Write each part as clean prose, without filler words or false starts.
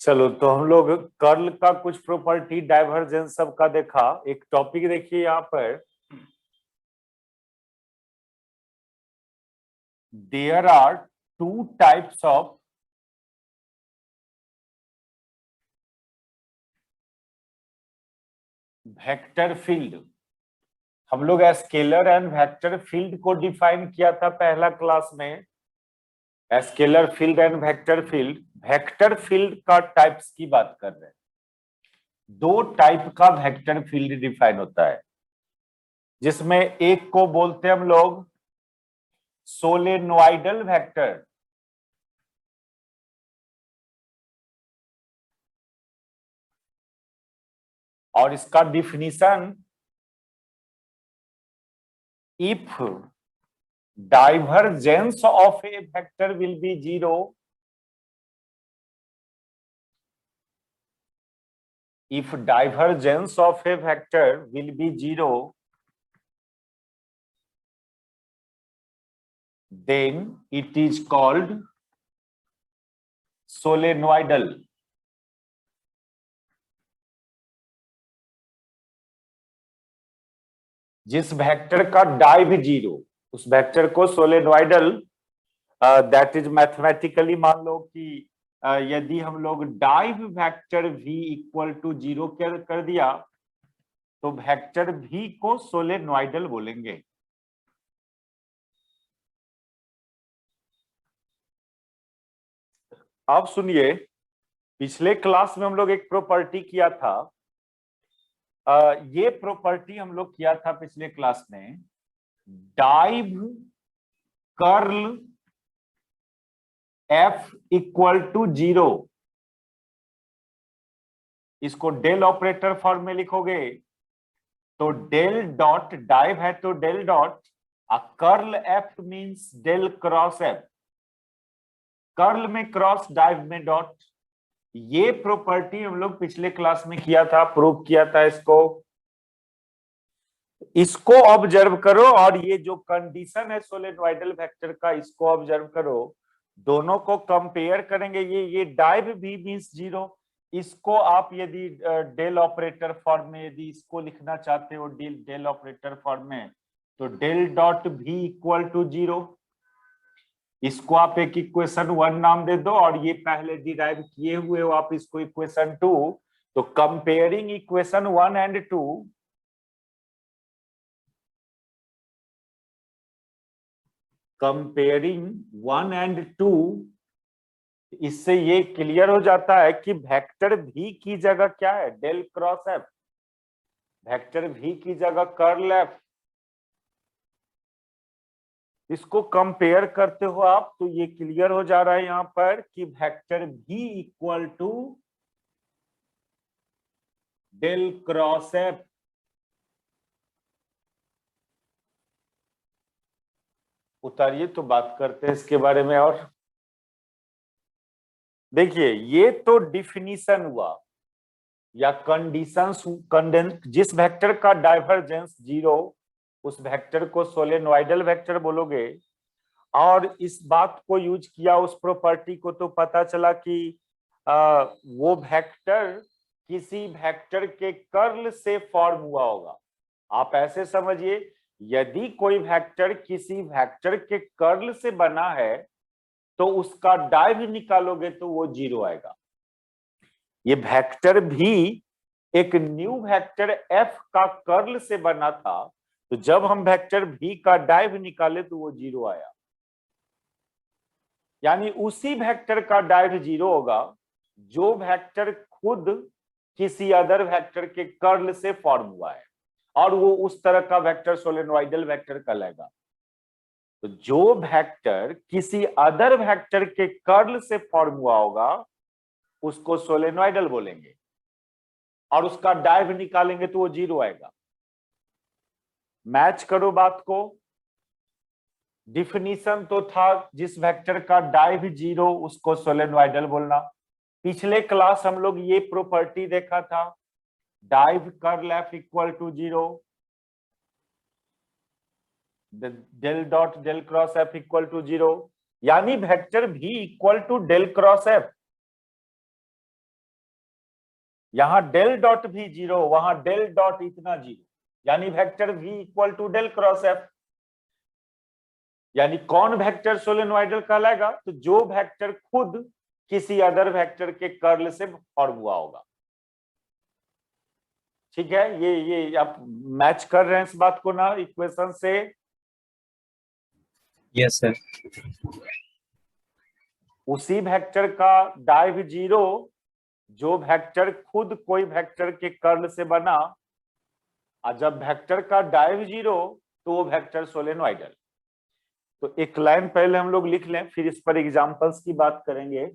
चलो तो हम लोग कर्ल का कुछ प्रॉपर्टी, डाइवर्जेंस सबका देखा। एक टॉपिक देखिए यहाँ पर, there are two types of vector field. हम लोग स्केलर एंड वेक्टर फील्ड को डिफाइन किया था पहला क्लास में। Scalar field and vector field का टाइप्स की बात कर रहे हैं। दो टाइप का वेक्टर फील्ड डिफाइन होता है, जिसमें एक को बोलते हैं हम लोग सोलेनोइडल वेक्टर, और इसका definition, if divergence of a vector will be zero, if divergence of a vector will be zero, then it is called solenoidal. जिस वेक्टर का डाइव जीरो, उस वेक्टर को सोलेनोइडल, दैट इज मैथमेटिकली, मान लो कि यदि हम लोग div vector v equal to zero कर दिया तो वेक्टर v को सोलेनोइडल बोलेंगे। अब सुनिए, पिछले क्लास में हम लोग एक प्रॉपर्टी किया था। ये प्रॉपर्टी हम लोग किया था पिछले क्लास में, div curl f equal to zero. इसको डेल ऑपरेटर फॉर्म में लिखोगे तो डेल डॉट, डाइव है तो del dot, curl f means del cross f, curl में क्रॉस, डाइव में डॉट। ये प्रॉपर्टी हम लोग पिछले क्लास में किया था, प्रूव किया था इसको ऑब्जर्व करो, और ये जो कंडीशन है सोलेनोइडल वेक्टर का, इसको ऑब्जर्व करो। दोनों को कंपेयर करेंगे। ये डाइव भी मींस जीरो, इसको आप यदि डेल ऑपरेटर फॉर्म में यदि इसको लिखना चाहते हो डेल ऑपरेटर फॉर्म में, तो डेल डॉट भी इक्वल टू जीरो। इसको आप एक इक्वेशन वन नाम दे दो, और ये पहले डिराइव किए हुए हो आप इसको इक्वेशन टू। तो comparing equation one and two, comparing one and two, इससे ये क्लियर हो जाता है कि वेक्टर v की जगह क्या है, del cross f, vector v की जगह कर्ल f। इसको कंपेयर करते हो आप तो ये क्लियर हो जा रहा है यहां पर कि vector v equal to del cross f। उतारिए तो बात करते हैं इसके बारे में। और देखिए, ये तो डिफिनीशन हुआ या कंडीशन। जिस वेक्टर का डाइवर्जेंस जीरो, उस वेक्टर को सोलेनोइडल वेक्टर बोलोगे। और इस बात को यूज किया, उस प्रॉपर्टी को, तो पता चला कि वो वेक्टर किसी वेक्टर के कर्ल से फॉर्म हुआ होगा। आप ऐसे समझिए, यदि कोई वेक्टर किसी वेक्टर के कर्ल से बना है तो उसका डाइव निकालोगे तो वो जीरो आएगा। ये वेक्टर भी एक न्यू वेक्टर f का कर्ल से बना था, तो जब हम वेक्टर v का डाइव निकाले तो वो जीरो आया। यानी उसी वेक्टर का डाइव जीरो होगा जो वेक्टर खुद किसी अदर वेक्टर के कर्ल से फॉर्म हुआ है, और वो उस तरह का वेक्टर सोलेनोइडल वेक्टर कहलाएगा। तो जो वेक्टर किसी अदर वेक्टर के कर्ल से फॉर्म हुआ होगा उसको सोलेनोइडल बोलेंगे, और उसका डाइव निकालेंगे तो वो जीरो आएगा। मैच करो बात को। डिफिनीशन तो था जिस वेक्टर का डाइव जीरो उसको सोलेनोइडल बोलना। पिछले क्लास हम लोग ये प्रॉपर्टी देखा था, div curl F equal to zero, del dot del cross F equal to zero, यानी वेक्टर भी equal to del cross F. यहां डेल डॉट भी जीरो, वहां डेल डॉट इतना जीरो, यानी vector v equal to del cross F. यानी कौन vector solenoidal कहलाएगा? तो जो वेक्टर खुद किसी अदर वेक्टर के कर्ल से फॉर्म हुआ होगा। ठीक है, ये आप मैच कर रहे हैं इस बात को ना इक्वेशन से? Yes sir. उसी वेक्टर का डाइव जीरो जो वेक्टर खुद कोई वेक्टर के कर्ल से बना, और जब वेक्टर का डाइव जीरो तो वो वेक्टर सोलेनोइडल। तो एक लाइन पहले हम लोग लिख लें, फिर इस पर एग्जांपल्स की बात करेंगे।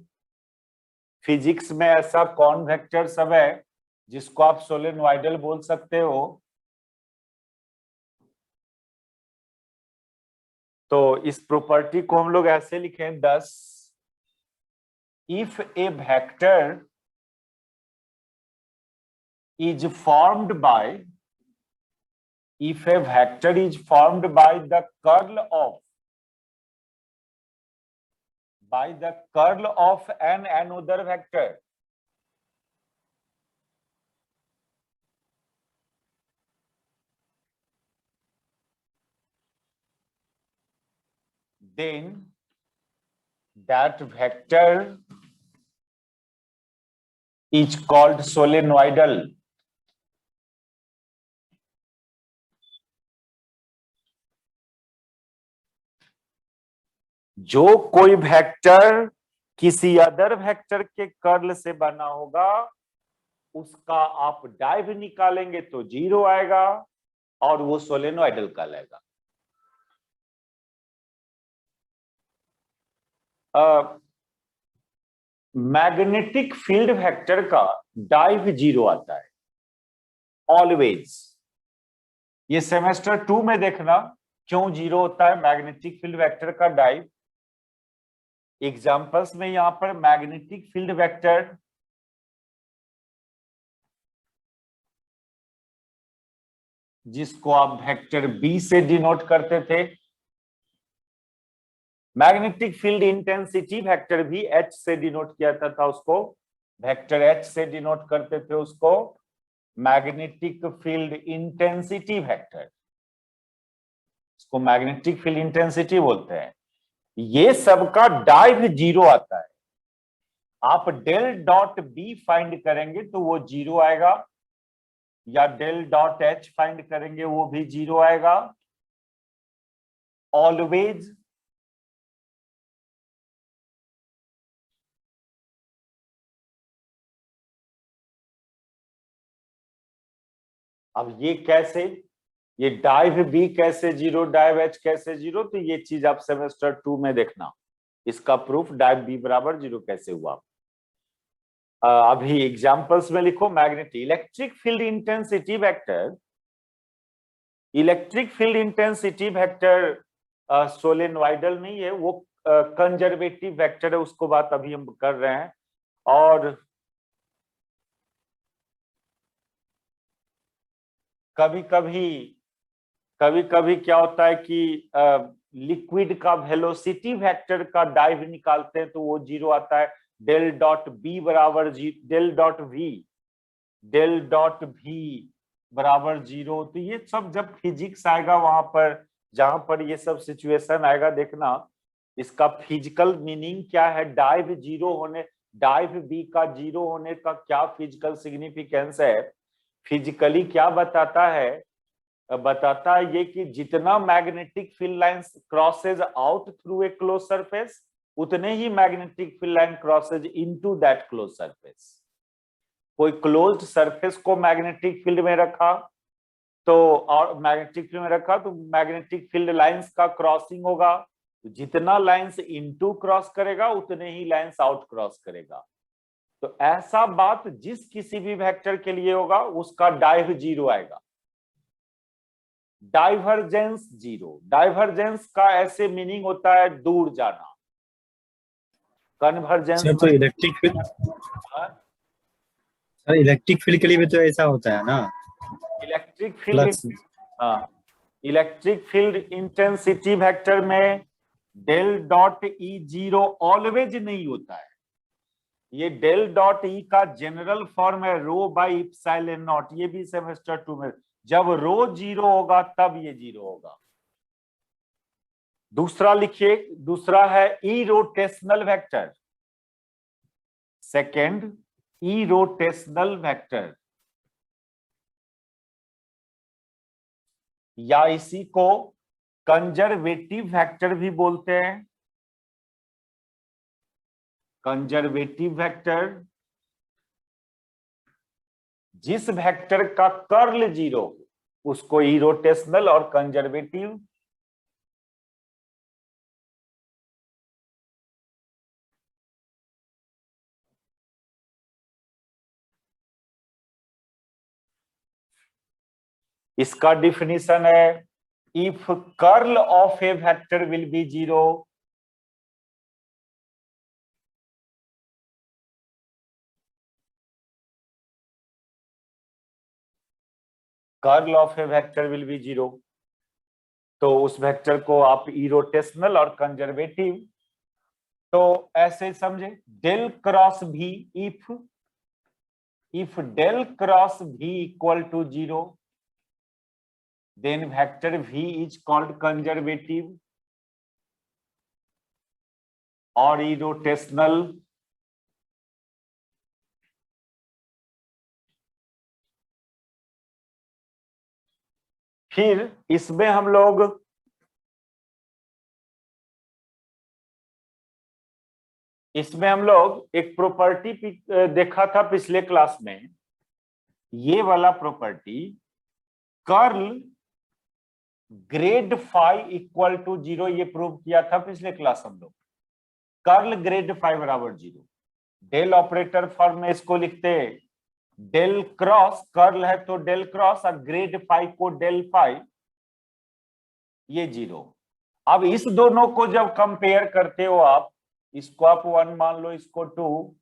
फिजिक्स में ऐसा कौन वेक्टर सब है जिसको आप सोलेनोइडल बोल सकते हो? तो इस प्रॉपर्टी को हम लोग ऐसे लिखें 10, if A vector is formed by, if a vector is formed by the curl of an another vector, then that vector is called solenoidal. जो कोई वेक्टर किसी अदर वेक्टर के कर्ल से बना होगा उसका आप डाइव निकालेंगे तो जीरो आएगा और वो सोलेनोइडल कहलाएगा। मैग्नेटिक फील्ड वेक्टर का डाइव जीरो आता है ऑलवेज। ये सेमेस्टर 2 में देखना क्यों जीरो होता है मैग्नेटिक फील्ड वेक्टर का डाइव। एग्जांपल्स में यहां पर मैग्नेटिक फील्ड वेक्टर जिसको आप वेक्टर बी से डिनोट करते थे, मैग्नेटिक फील्ड इंटेंसिटी वेक्टर भी एच से डिनोट किया था उसको वेक्टर एच से डिनोट करते थे उसको मैग्नेटिक फील्ड इंटेंसिटी वेक्टर, इसको मैग्नेटिक फील्ड इंटेंसिटी बोलते हैं। ये सबका डाइव जीरो आता है। आप डेल डॉट बी फाइंड करेंगे तो वो जीरो आएगा, या डेल डॉट एच फाइंड करेंगे वो भी जीरो आएगा। ऑलवेज अब ये कैसे, ये डाइव बी कैसे जीरो, डाइव एच कैसे जीरो, तो ये चीज आप सेमेस्टर 2 में देखना, इसका प्रूफ डाइव बी बराबर जीरो कैसे हुआ। अभी एग्जांपल्स में लिखो magnetic electric field intensity vector, electric field intensity vector solenoidal नहीं है, वो कंजर्वेटिव वेक्टर है, उसको बात अभी हम कर रहे हैं। और कभी कभी क्या होता है कि लिक्विड का वेलोसिटी वेक्टर का डाइव निकालते हैं तो वो जीरो आता है। डेल डॉट बी बराबर डेल डॉट भी बराबर जीरो। तो ये सब जब फिजिक्स आएगा वहां पर, जहां पर ये सब सिचुएशन आएगा, देखना इसका फिजिकल मीनिंग क्या है। डाइव जीरो होने, डाइव बी का जीरो होने का क्या फिजिकल सिग्निफिकेंस है, फिजिकली क्या बताता है? बताता है ये कि जितना magnetic field lines crosses out through a close surface, उतने ही magnetic field line crosses into that close surface. कोई क्लोज्ड सरफेस को मैग्नेटिक फील्ड में रखा तो, और मैग्नेटिक फील्ड में रखा तो मैग्नेटिक फील्ड लाइंस का क्रॉसिंग होगा, जितना लाइंस इनटू क्रॉस करेगा उतने ही लाइंस आउट क्रॉस करेगा। तो ऐसा बात जिस किसी भी वेक्टर के लिए होगा उसका डाइव जीरो आएगा। डाइवर्जेंस जीरो, डाइवर्जेंस का ऐसे मीनिंग होता है दूर जाना। कन्वर्जेंस सर तो electric field, sir electric field के लिए भी तो ऐसा होता है ना, इलेक्ट्रिक फील्ड, हाँ, इलेक्ट्रिक फील्ड इंटेंसिटी वेक्टर में del dot E zero always नहीं होता है। ये डेल डॉट ई का जनरल फॉर्म है रो बाई इप्सिलॉन नॉट, ये भी सेमेस्टर 2 में, जब रो 0 होगा तब ये 0 होगा। दूसरा लिखिए, दूसरा है irrotational vector. Second, irrotational vector, या इसी को कंजर्वेटिव वेक्टर भी बोलते हैं। कंजर्वेटिव वेक्टर, जिस वेक्टर का कर्ल 0 उसको इरोटेशनल और कंजर्वेटिव। इसका डिफिनीशन है, if curl of a vector will be 0, curl of a vector will be 0, तो उस वेक्टर को आप इरोटेशनल और कंजर्वेटिव, तो ऐसे समझे, डेल क्रॉस भी, इफ डेल क्रॉस भी equal to 0, then vector v is called conservative or irrotational। फिर इसमें हम लोग एक प्रॉपर्टी देखा था पिछले क्लास में, ये वाला property, curl grad phi equal to 0, ये प्रूव किया था पिछले क्लास हम लोग। कर्ल ग्रेड फाई बराबर 0, डेल ऑपरेटर फॉर्म में इसको लिखते हैं डेल क्रॉस, कर्ल है तो डेल क्रॉस, और ग्रेड फाई को डेल फाई, ये 0। अब इस दोनों को जब कंपेयर करते हो आप, इसको आप 1 मान लो, इसको 2,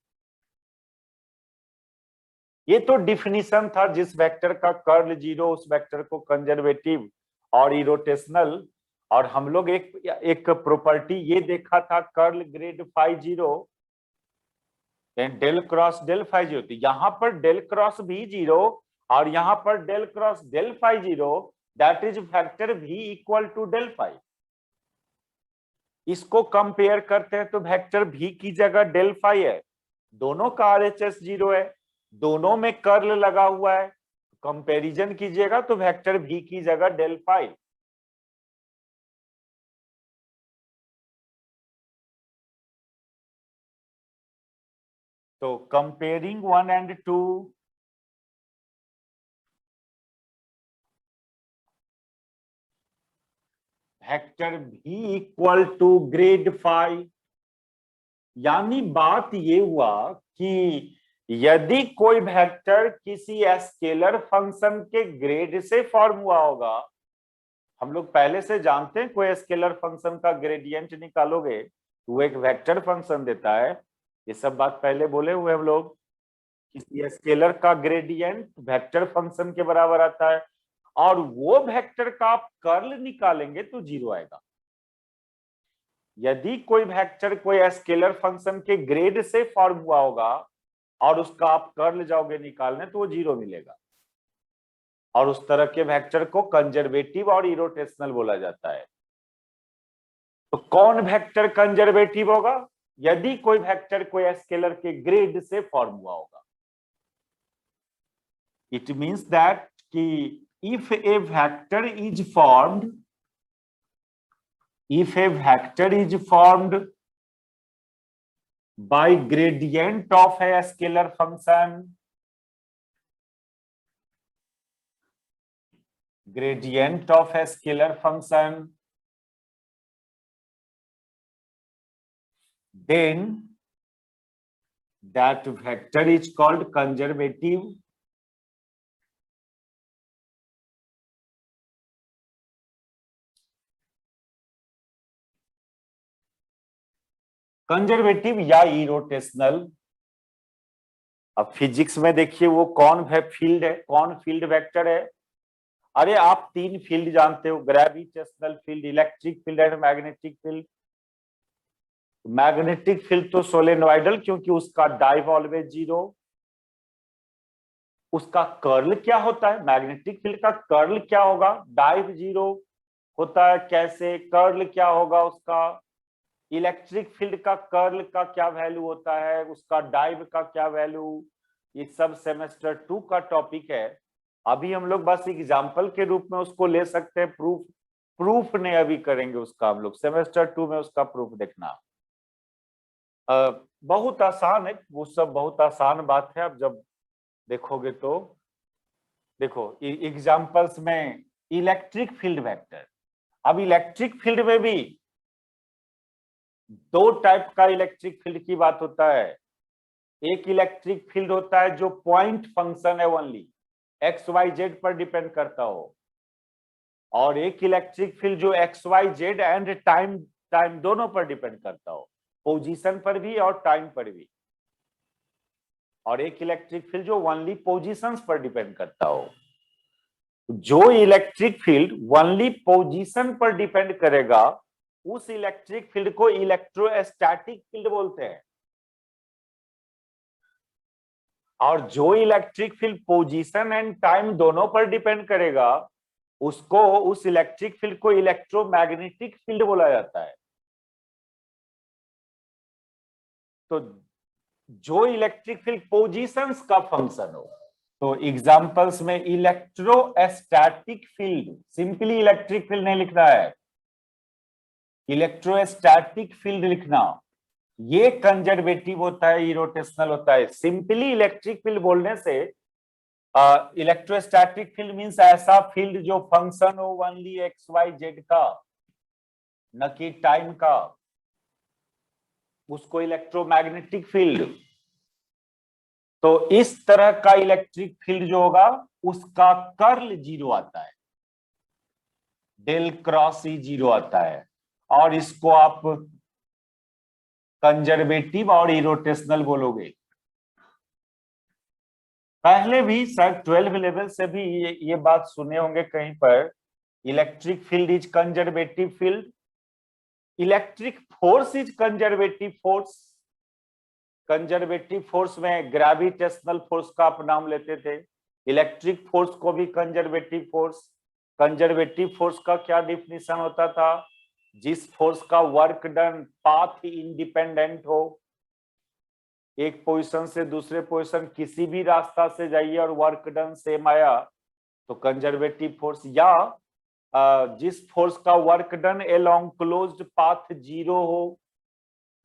ये तो डिफिनीशन था, जिस वेक्टर का कर्ल 0 उस वेक्टर को कंजर्वेटिव और इरोटेशनल। और हम लोग एक प्रॉपर्टी ये देखा था, curl grad phi 0, del cross del phi 0, तो यहां पर डेल क्रॉस भी 0 और यहां पर del cross del phi 0, that is vector v equal to del phi. इसको कंपेयर करते हैं तो वेक्टर v की जगह डेल फाई है, दोनों का RHS 0 है, दोनों में कर्ल लगा हुआ है, कंपैरिजन कीजिएगा तो वेक्टर v की जगह डेल फाई। तो comparing 1 and 2, vector v equal to grad phi, यानी बात ये हुआ कि यदि कोई वेक्टर किसी स्केलर फंक्शन के ग्रेड से फॉर्म हुआ होगा, हम लोग पहले से जानते हैं कोई स्केलर फंक्शन का ग्रेडियंट निकालोगे तो वो एक वेक्टर फंक्शन देता है, ये सब बात पहले बोले हुए हम लोग। किसी स्केलर का ग्रेडियंट वेक्टर फंक्शन के बराबर आता है, और वो वेक्टर का आप कर्ल निकालेंगे तो 0 आएगा। यदि कोई वेक्टर कोई स्केलर फंक्शन के ग्रेड से फॉर्म हुआ होगा और उसका आप कर्ल जाओगे निकालने तो वो 0 मिलेगा, और उस तरह के वेक्टर को कंजर्वेटिव और इरोटेशनल बोला जाता है। तो कौन वेक्टर कंजर्वेटिव होगा? यदि कोई वेक्टर कोई स्केलर के ग्रेड से फॉर्म हुआ होगा। इट मींस दैट कि if A vector is formed, if a vector is formed by gradient of a scalar function, gradient of a scalar function, then that vector is called conservative, conservative या irrotational. अब physics में देखिए वो कौन field है, कौन field vector है। अरे आप 3 फील्ड जानते हो, gravitational field, electric field and magnetic field. Magnetic field तो सोलेनोइडल, क्योंकि उसका डाइव ऑलवेज जीरो। उसका कर्ल क्या होता है? मैग्नेटिक फील्ड का कर्ल क्या होगा? डाइव जीरो होता है। कैसे कर्ल क्या होगा उसका? इलेक्ट्रिक फील्ड का कर्ल का क्या वैल्यू होता है, उसका डाइव का क्या वैल्यू, ये सब सेमेस्टर 2 का टॉपिक है। अभी हम लोग बस एग्जाम्पल के रूप में उसको ले सकते हैं। प्रूफ नहीं अभी करेंगे उसका, हम लोग सेमेस्टर 2 में उसका प्रूफ देखना। बहुत आसान है वो सब, बहुत आसान बात है। अब जब देखोगे तो देखो एग्जाम्पल्स में इलेक्ट्रिक फील्ड वेक्टर। अब इलेक्ट्रिक फील्ड में भी दो टाइप का इलेक्ट्रिक फील्ड की बात होता है। एक इलेक्ट्रिक फील्ड होता है जो पॉइंट फंक्शन है, ओनली एक्स वाई जेड पर डिपेंड करता हो, और एक इलेक्ट्रिक फील्ड जो X Y Z and time दोनों पर डिपेंड करता हो, पोजीशन पर भी और टाइम पर भी। और एक इलेक्ट्रिक फील्ड जो ओनली पोजीशंस पर डिपेंड करता हो। जो इलेक्ट्रिक फील्ड ओनली पोजीशन पर डिपेंड करेगा उस इलेक्ट्रिक फील्ड को इलेक्ट्रोस्टैटिक फील्ड बोलते हैं। और जो electric field position and time दोनों पर डिपेंड करेगा उसको, उस इलेक्ट्रिक फील्ड को इलेक्ट्रोमैग्नेटिक फील्ड बोला जाता है। तो जो इलेक्ट्रिक फील्ड पोजीशंस का फंक्शन हो, तो एग्जांपल्स में electrostatic field, simply electric field नहीं लिखना है, इलेक्ट्रोस्टैटिक फील्ड लिखना। ये कंजर्वेटिव होता है, इरोटेशनल होता है। सिंपली इलेक्ट्रिक फील्ड बोलने से इलेक्ट्रोस्टैटिक फील्ड मींस ऐसा फील्ड जो फंक्शन हो ओनली एक्स वाई जेड का, न कि टाइम का, उसको इलेक्ट्रोमैग्नेटिक फील्ड। तो इस तरह का इलेक्ट्रिक फील्ड जो होगा उसका कर्ल जीरो आता है, डेल क्रॉस ई जीरो आता है। और इसको आप कंजर्वेटिव और इरोटेशनल बोलोगे। पहले भी शायद 12 लेवल से भी ये बात सुने होंगे कहीं पर, electric field is conservative field, electric force is conservative force. Conservative force में ग्रेविटेशनल फोर्स का आप नाम लेते थे, इलेक्ट्रिक फोर्स को भी कंजर्वेटिव फोर्स। कंजर्वेटिव फोर्स का क्या डिफिनीशन होता था? जिस फोर्स का वर्क डन पाथ इंडिपेंडेंट हो, एक पोजीशन से दूसरे पोजीशन किसी भी रास्ता से जाइए और वर्क डन सेम आया तो कंजर्वेटिव फोर्स। या जिस फोर्स का work done along closed path zero हो,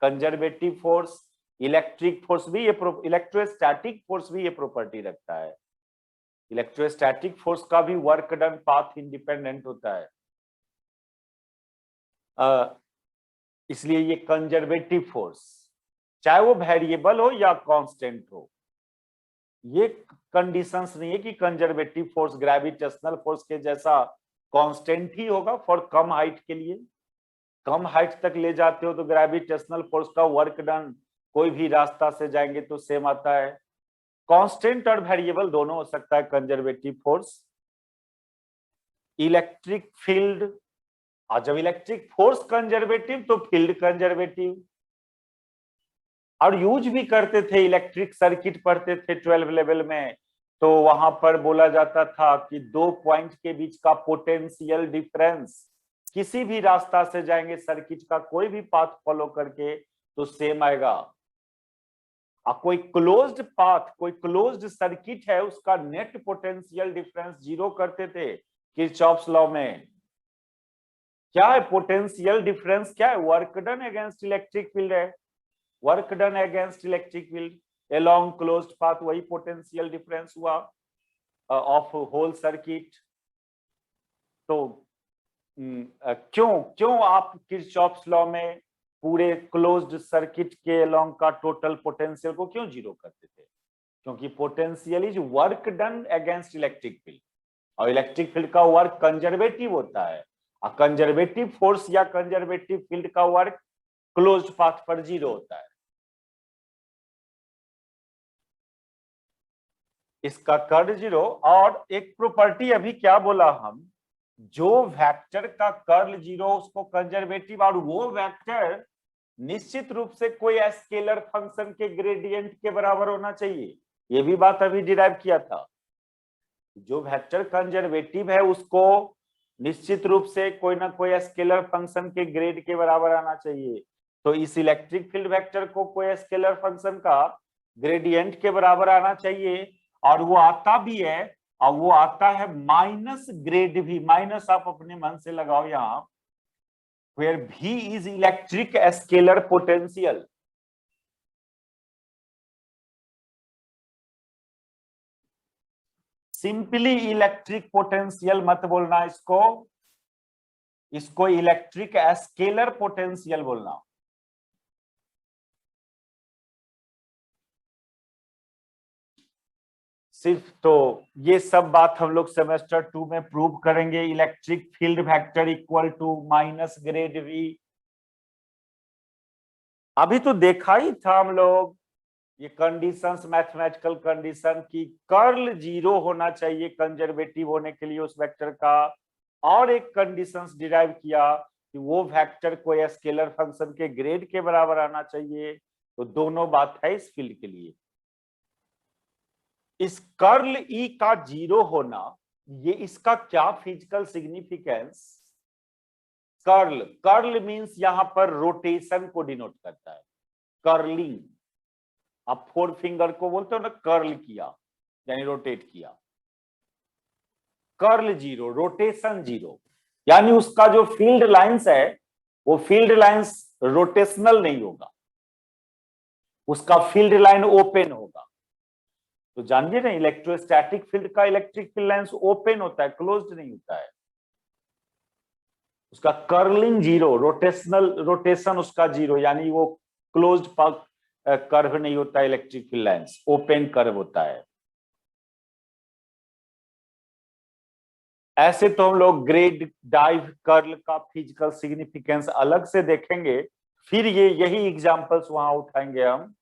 कंजर्वेटिव फोर्स। इलेक्ट्रिक फोर्स भी ये इलेक्ट्रोस्टैटिक फोर्स भी ये प्रॉपर्टी रखता है। इलेक्ट्रोस्टैटिक फोर्स का भी वर्क डन पाथ इंडिपेंडेंट होता है। इसलिए ये कंजर्वेटिव फोर्स, चाहे वो वेरिएबल हो या कांस्टेंट हो, ये कंडीशंस नहीं है कि कंजर्वेटिव फोर्स ग्रेविटेशनल फोर्स के जैसा कांस्टेंट ही होगा फॉर कम हाइट के लिए। कम हाइट तक ले जाते हो तो ग्रेविटेशनल फोर्स का वर्क डन कोई भी रास्ता से जाएंगे तो सेम आता है। कांस्टेंट और वेरिएबल दोनों हो सकता है कंजर्वेटिव फोर्स। इलेक्ट्रिक फील्ड, और जब इलेक्ट्रिक फोर्स कंजर्वेटिव तो फील्ड कंजर्वेटिव। और यूज भी करते थे, इलेक्ट्रिक सर्किट पढ़ते थे 12 लेवल में, तो वहां पर बोला जाता था कि दो पॉइंट के बीच का पोटेंशियल डिफरेंस, किसी भी रास्ता से जाएंगे सर्किट का कोई भी पाथ फॉलो करके तो सेम आएगा। कोई क्लोज्ड पाथ, कोई क्लोज्ड सर्किट है, उसका नेट पोटेंशियल डिफरेंस जीरो करते थे किरचॉफ्स लॉ में। क्या है पोटेंशियल डिफरेंस? क्या है? Work done against electric field है, work done against electric field along closed path, वही पोटेंशियल डिफरेंस हुआ ऑफ होल सर्किट। तो क्यों आप किरचॉफ्स लॉ में पूरे क्लोज्ड सर्किट के अलोंग का टोटल पोटेंशियल को क्यों जीरो करते थे? क्योंकि potential is work done against electric field, और इलेक्ट्रिक फील्ड का वर्क कंजर्वेटिव होता है, और कंजर्वेटिव फोर्स या कंजर्वेटिव फील्ड का वर्क क्लोज्ड पाथ पर जीरो होता है। इसका कर्ल जीरो। और एक प्रॉपर्टी अभी क्या बोला हम, जो वेक्टर का कर्ल जीरो उसको कंजर्वेटिव, और वो वेक्टर निश्चित रूप से कोई स्केलर फंक्शन के ग्रेडियंट के बराबर होना चाहिए। ये भी बात अभी डिराइव किया था। जो वेक्टर कंजर्वेटिव है उसको निश्चित रूप से कोई ना कोई स्केलर फंक्शन के ग्रेड के बराबर आना चाहिए। तो इस इलेक्ट्रिक फील्ड वेक्टर को कोई स्केलर फंक्शन का ग्रेडियंट के बराबर आना चाहिए, और वो आता भी है, और वो आता है माइनस ग्रेड भी। माइनस आप अपने मन से लगाओ यहाँ, where V is electric scalar potential। Simply electric potential मत बोलना इसको, इसको इलेक्ट्रिक स्केलर पोटेंशियल बोलना। सिर्फ तो ये सब बात हम लोग सेमेस्टर 2 में प्रूव करेंगे। Electric field vector equal to minus grad V. अभी तो देखा ही था हम लोग ये कंडीशंस, मैथमेटिकल कंडीशन की कर्ल 0 होना चाहिए कंजर्वेटिव होने के लिए उस वेक्टर का, और एक कंडीशंस डिराइव किया कि वो वेक्टर कोई स्केलर फंक्शन के ग्रेड के बराबर आना चाहिए। तो दोनों बात है इस फील्ड के लिए। इस कर्ल ई का 0 होना, ये इसका क्या physical significance? Curl, curl means यहां पर रोटेशन को डिनोट करता है, कर्लिंग। आप 4 फिंगर को बोलते हो ना, कर्ल किया यानी रोटेट किया। कर्ल 0, रोटेशन 0, यानी उसका जो फील्ड लाइंस है वो फील्ड लाइंस रोटेशनल नहीं होगा, उसका फील्ड लाइन ओपन होगा। तो जानिए ना, इलेक्ट्रोस्टैटिक फील्ड का इलेक्ट्रिक फील्ड लाइंस ओपन होता है, क्लोज्ड नहीं होता है। उसका कर्लिंग 0, रोटेशनल, रोटेशन उसका 0, यानी वो क्लोज्ड कर्व नहीं होता है, electric field lines open curve होता है। ऐसे तो हम लोग ग्रेड, डाइव, कर्ल का फिजिकल सिग्निफिकेंस अलग से देखेंगे, फिर ये यही एग्जांपल्स वहां उठाएंगे हम।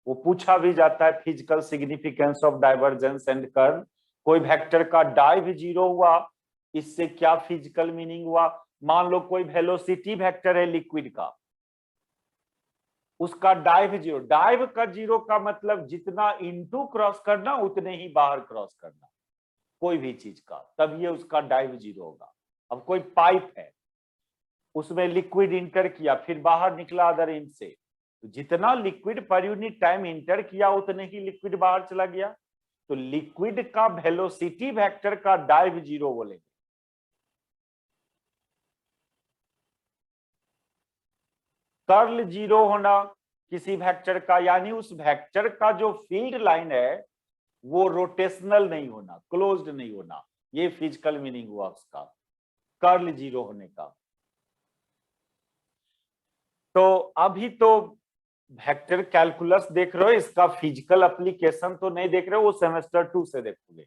वो पूछा भी जाता है physical significance of divergence and curl. कोई वेक्टर का डाइव 0 हुआ, इससे क्या फिजिकल मीनिंग हुआ? मान लो कोई वेलोसिटी वेक्टर है लिक्विड का, उसका डाइव 0। डाइव का 0 का मतलब जितना इनटू क्रॉस करना उतने ही बाहर क्रॉस करना, कोई भी चीज का, तब ये उसका डाइव 0 होगा। अब कोई पाइप है, उसमें लिक्विड इंटर किया, फिर बाहर निकला अदर एंड से, तो जितना liquid per unit time inter किया उतने ही लिक्विड बाहर चला गया। तो लिक्विड का वेलोसिटी वेक्टर का डाइव 0 बोलेंगे। कर्ल 0 होना किसी वेक्टर का, यानी उस वेक्टर का जो फील्ड लाइन है वो रोटेशनल नहीं होना, क्लोज्ड नहीं होना, ये फिजिकल मीनिंग हुआ उसका कर्ल 0 होने का। तो अभी तो वेक्टर कैलकुलस देख रहे हो, इसका फिजिकल एप्लीकेशन तो नहीं देख रहे हो, वो सेमेस्टर 2 से देखोगे।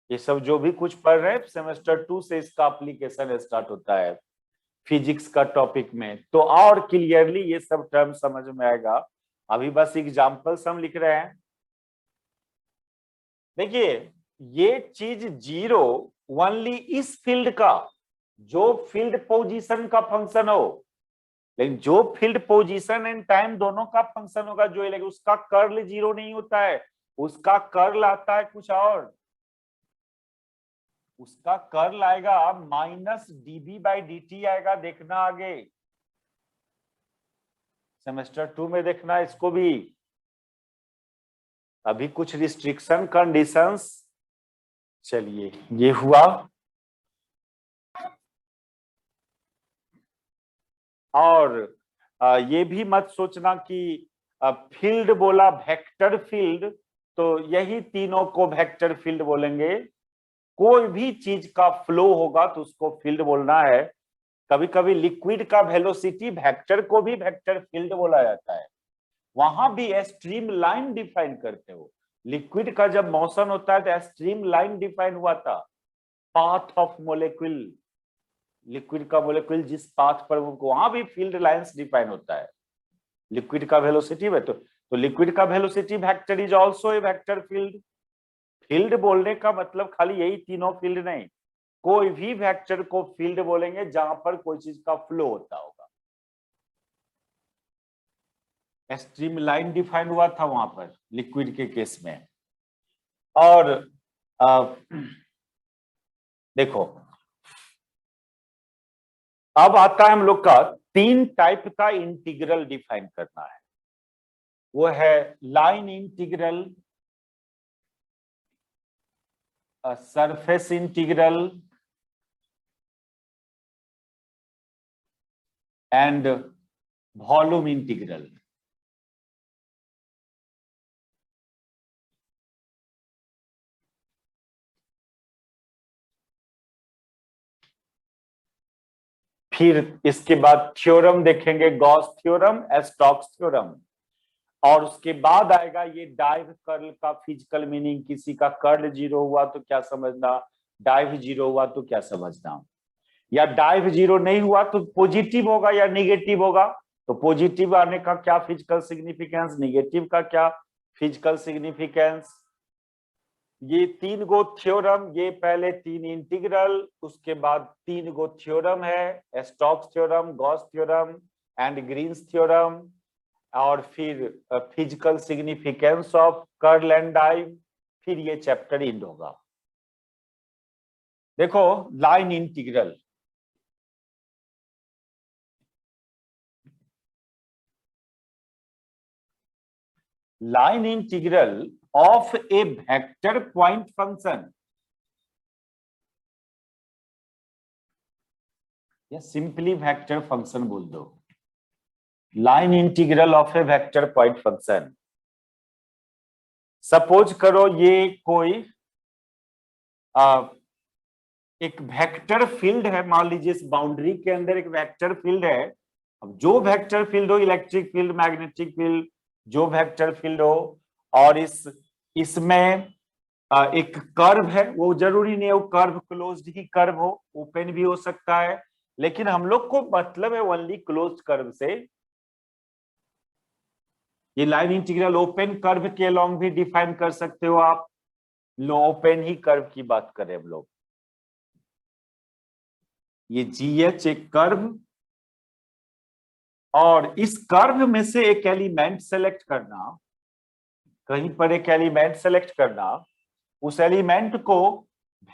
ये सब जो भी कुछ पढ़ रहे हैं सेमेस्टर 2 से इसका एप्लीकेशन स्टार्ट होता है फिजिक्स का टॉपिक में, तो और क्लियरली ये सब टर्म समझ में आएगा। अभी बस एग्जांपल्स हम लिख रहे हैं। देखिए ये चीज 0 ओनली इस फील्ड का, जो फील्ड पोजीशन का फंक्शन हो, लेकिन जो फील्ड पोजीशन एंड टाइम दोनों का फंक्शन होगा जो इलेक्ट्रिक, उसका कर्ल 0 नहीं होता है, उसका कर्ल आता है कुछ और। उसका कर्ल आएगा माइनस dB/dt आएगा, देखना आगे सेमेस्टर 2 में देखना इसको भी। अभी कुछ रिस्ट्रिक्शन कंडीशंस, चलिए ये हुआ। और ये भी मत सोचना कि फील्ड बोला वेक्टर फील्ड, तो यही तीनों को वेक्टर फील्ड बोलेंगे। कोई भी चीज का फ्लो होगा तो उसको फील्ड बोलना है। कभी कभी लिक्विड का वेलोसिटी वेक्टर को भी वेक्टर फील्ड बोला जाता है, वहां भी स्ट्रीम लाइन डिफाइन करते हो। लिक्विड का जब मोशन होता है तो स्ट्रीम लाइन डिफाइन हुआ था, पाथ ऑफ मोलिक्यूल, लिक्विड का मोलिक्यूल जिस पाथ पर, वहां भी फील्ड लाइंस डिफाइन होता है लिक्विड का वेलोसिटी में। तो लिक्विड का velocity vector is also a vector field. Field बोलने का मतलब खाली यही तीनों फील्ड नहीं, कोई भी वेक्टर को फील्ड बोलेंगे जहां पर कोई चीज का फ्लो होता होगा। स्ट्रीमलाइन डिफाइन हुआ था वहां पर लिक्विड के केस में। और देखो अब आता है हम लोग का 3 टाइप का इंटीग्रल डिफाइन करना है। वो है line integral, surface integral and volume integral. फिर इसके बाद थ्योरम देखेंगे, गॉस थ्योरम, स्टोक्स थ्योरम। और उसके बाद आएगा ये डाइव कर्ल का फिजिकल मीनिंग। किसी का कर्ल 0 हुआ तो क्या समझना, डाइव 0 हुआ तो क्या समझना, या डाइव 0 नहीं हुआ तो पॉजिटिव होगा या निगेटिव होगा, तो पॉजिटिव आने का क्या फिजिकल सिग्निफिकेंस, निगेटिव का क्या फिजिकल सिग्निफिकेंस। ये 3 गो थ्योरम, ये पहले 3 इंटीग्रल, उसके बाद 3 गो थ्योरम है, Stokes theorem, Gauss theorem and Green's theorem. और फिर physical significance of curl and div. फिर ये चैप्टर एंड होगा। देखो line integral, line integral of a vector point function, या सिंपली वेक्टर फंक्शन बोल दो। Line integral of a vector point function. Suppose करो ये कोई एक वेक्टर फील्ड है, मान लीजिए इस बाउंड्री के अंदर एक वेक्टर फील्ड है। अब जो वेक्टर फील्ड हो, इलेक्ट्रिक फील्ड, मैग्नेटिक फील्ड, जो वेक्टर फील्ड हो, और इसमें एक कर्व है, वो जरूरी नहीं है वो कर्व क्लोज्ड ही कर्व हो, ओपन भी हो सकता है, लेकिन हम लोग को मतलब है ओनली क्लोज्ड कर्व से। ये लाइन इंटीग्रल ओपन कर्व के अलोंग भी डिफाइन कर सकते हो आप। लो ओपन ही कर्व की बात करें हम लोग। ये GH एक कर्व, और इस कर्व में से एक एलिमेंट सेलेक्ट करना, कहीं पर एक एलिमेंट सेलेक्ट करना, उस एलिमेंट को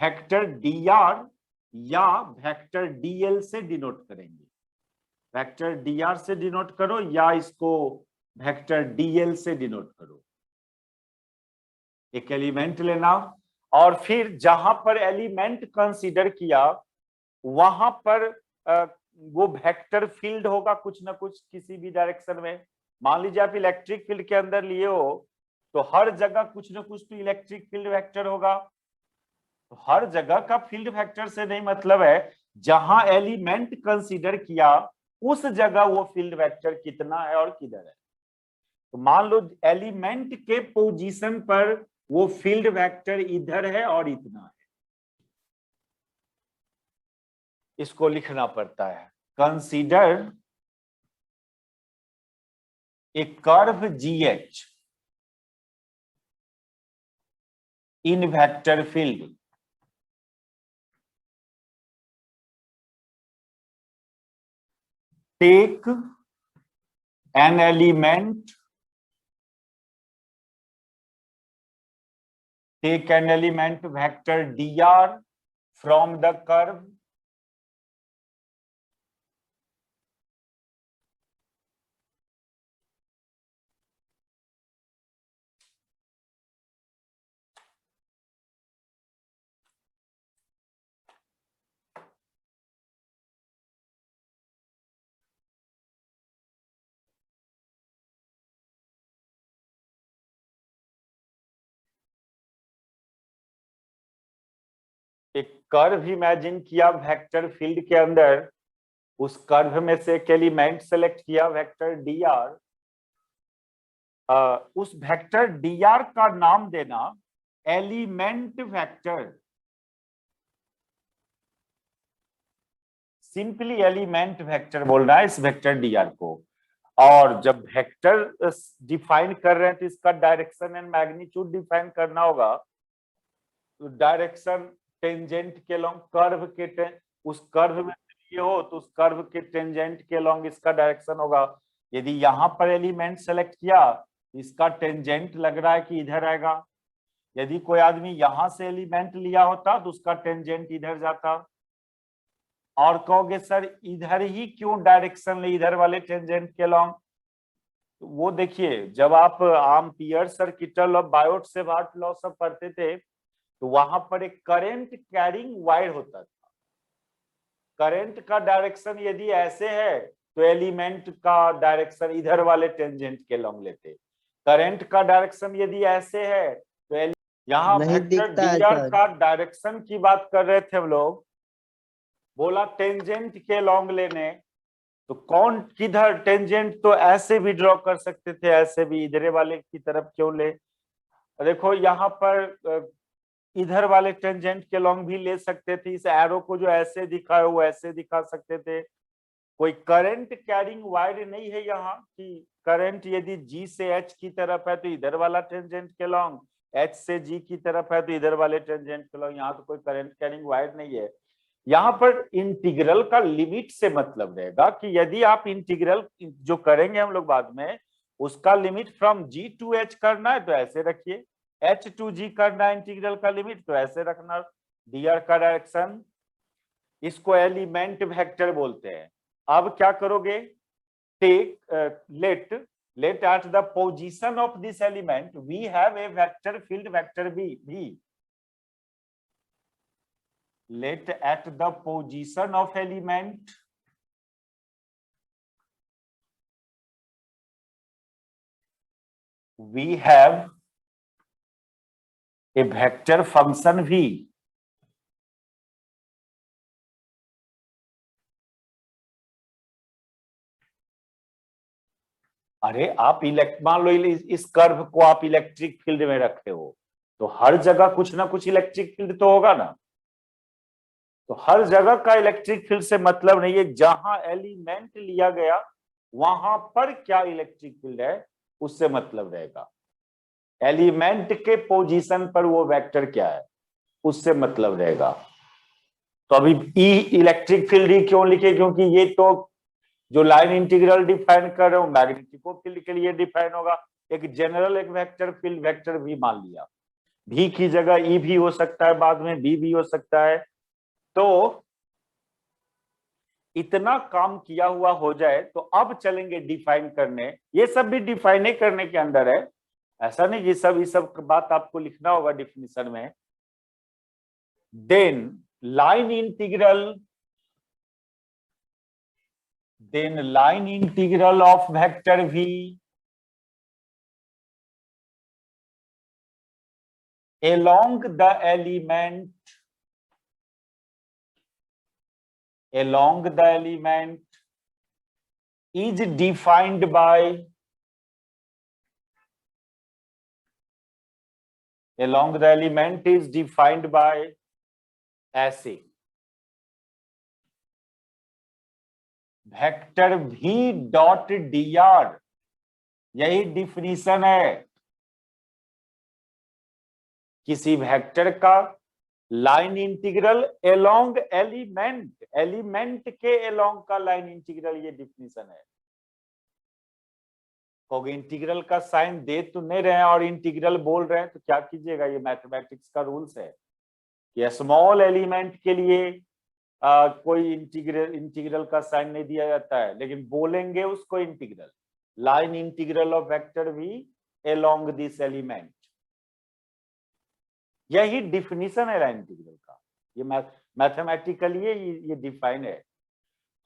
वेक्टर dr या वेक्टर dl से डिनोट करेंगे। वेक्टर dr से डिनोट करो या इसको वेक्टर dl से डिनोट करो। एक एलिमेंट लेना, और फिर जहां पर एलिमेंट कंसीडर किया वहां पर वो वेक्टर फील्ड होगा कुछ ना कुछ किसी भी डायरेक्शन में। मान लीजिए आप इलेक्ट्रिक फील्ड के अंदर लिए हो, तो हर जगह कुछ ना कुछ तो इलेक्ट्रिक फील्ड वेक्टर होगा। तो हर जगह का फील्ड वेक्टर से नहीं मतलब है, जहां एलिमेंट कंसीडर किया उस जगह वो फील्ड वेक्टर कितना है और किधर है। तो मान लो एलिमेंट के पोजीशन पर वो फील्ड वेक्टर इधर है और इतना है, इसको लिखना पड़ता है। Consider a curve GH in vector field. Take an element, take an element vector dr from the curve एक कर्व इमेजिन किया वेक्टर फील्ड के अंदर, उस कर्व में से एक एलिमेंट सेलेक्ट किया वेक्टर dr। उस वेक्टर dr का नाम देना element vector, simply element vector बोलना है इस वेक्टर dr को। और जब वेक्टर डिफाइन कर रहे हैं तो इसका डायरेक्शन एंड मैग्नीट्यूड डिफाइन करना होगा। तो डायरेक्शन टेंजेंट के लॉन्ग कर्व के उस कर्व में ये हो तो उस कर्व के टेंजेंट के लॉन्ग इसका डायरेक्शन होगा। यदि यहां पर एलिमेंट सेलेक्ट किया, इसका टेंजेंट लग रहा है कि इधर आएगा। यदि कोई आदमी यहां से एलिमेंट लिया होता तो उसका टेंजेंट इधर जाता। और कहोगे सर इधर ही क्यों डायरेक्शन ले, इधर वाले टेंजेंट के लॉन्ग? तो वो देखिए, जब आप एम्पियर सर्किटल और बायोट सेवार्ट लॉ सब पढ़ते थे तो वहां पर एक करंट कैरिंग वायर होता था। करंट का डायरेक्शन यदि ऐसे है तो एलिमेंट का डायरेक्शन इधर वाले टेंजेंट के लॉन्ग लेते। करंट का डायरेक्शन यदि ऐसे है तो यहाँ नहीं वेक्टर दिखता है dr सर। का डायरेक्शन की बात कर रहे थे हम लोग, बोला टेंजेंट के लॉन्ग लेने। तो कौन किधर टेंजेंट तो ऐसे भी ड्रॉ कर सकते थे, ऐसे भी इधर वाले की तरफ क्यों ले? देखो यहाँ पर इधर वाले टेंजेंट के लॉन्ग भी ले सकते थे। इस एरो को जो ऐसे दिखा है वो ऐसे दिखा सकते थे। कोई करंट कैरिंग वायर नहीं है यहाँ कि करंट यदि G से H की तरफ है तो इधर वाला टेंजेंट के लॉन्ग, H से G की तरफ है तो इधर वाले टेंजेंट के लॉन्ग। यहाँ तो कोई करंट कैरिंग वायर नहीं है। यहाँ पर इंटीग्रल का लिमिट से मतलब रहेगा कि यदि आप इंटीग्रल जो करेंगे हम लोग बाद में, उसका limit from G to H करना है तो ऐसे रखिए, H टू G करना है इंटीग्रल का लिमिट तो ऐसे रखना। dr का डायरेक्शन, इसको एलिमेंट वेक्टर बोलते हैं। अब क्या करोगे, take let at the position of this element we have a vector field vector v. Let at the position of element we have a vector function v. अरे आप मान लो इस कर्व को आप इलेक्ट्रिक फील्ड में रखे हो तो हर जगह कुछ ना कुछ इलेक्ट्रिक फील्ड तो होगा ना। तो हर जगह का इलेक्ट्रिक फील्ड से मतलब नहीं है, जहां एलिमेंट लिया गया वहां पर क्या इलेक्ट्रिक फील्ड है उससे मतलब रहेगा। एलिमेंट के पोजीशन पर वो वेक्टर क्या है उससे मतलब रहेगा। तो अभी ई इलेक्ट्रिक फील्ड ही क्यों लिखे, क्योंकि ये तो जो लाइन इंटीग्रल डिफाइन कर रहे हो मैग्नेटिको फील्ड के लिए डिफाइन होगा। एक जनरल एक वेक्टर फील्ड वेक्टर भी मान लिया, भी की जगह ई भी हो सकता है, बाद में बी भी हो सकता है। तो इतना काम किया हुआ हो जाए तो अब चलेंगे डिफाइन करने। ये सब भी डिफाइन करने के अंदर है, ऐसा नहीं ये सब बात आपको लिखना होगा डिफिनीशन में। Then line integral of vector v along the element is defined by ऐसे वेक्टर v डॉट dr। यही डिफिनीशन है, किसी वेक्टर का लाइन इंटीग्रल एलोंग एलिमेंट के एलोंग का लाइन इंटीग्रल, ये डिफिनीशन है। क्योंकि इंटीग्रल का साइन दे तो नहीं रहे हैं और इंटीग्रल बोल रहे हैं तो क्या कीजिएगा, ये मैथमेटिक्स का रूल्स है कि स्मॉल एलिमेंट के लिए कोई इंटीग्रल का साइन नहीं दिया जाता है, लेकिन बोलेंगे उसको integral, line integral of vector v along this element. यही डिफिनीशन है लाइन इंटीग्रल का, ये मैथमेटिकली ये डिफाइन है।